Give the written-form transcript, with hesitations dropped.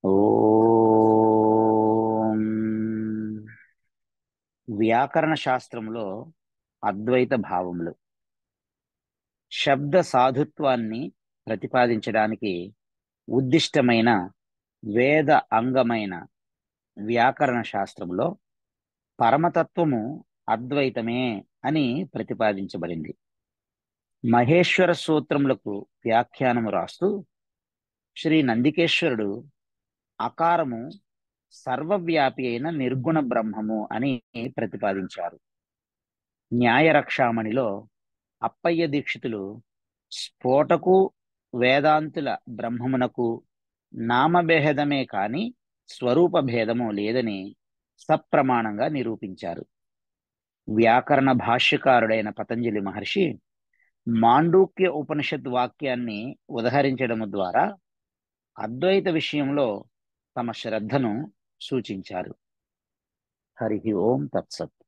ఓం వ్యాకరణ శాస్త్రంలో అద్వైత భావములు శబ్ద సాధుత్వాన్ని ప్రతిపాదించడానికి ఉద్దిష్టమైన వేద అంగమైన వ్యాకరణ శాస్త్రంలో పరమతత్వము అద్వైతమే అని ప్రతిపాదించబడింది. మహేశ్వర సూత్రములకు వ్యాఖ్యానము రాస్తూ శ్రీ నందికేశ్వరుడు అకారము సర్వవ్యాపి అయిన నిర్గుణ బ్రహ్మము అని ప్రతిపాదించారు. న్యాయరక్షామణిలో అప్పయ్య దీక్షితులు స్ఫోటకు వేదాంతుల బ్రహ్మమునకు నామభేదమే కాని స్వరూప భేదము లేదని సప్రమాణంగా నిరూపించారు. వ్యాకరణ భాష్యకారుడైన పతంజలి మహర్షి మాండూక్య ఉపనిషత్ వాక్యాన్ని ఉదహరించడము ద్వారా అద్వైత విషయంలో తమ శ్రద్ధను సూచించారు. హరి ఓం తత్సత్.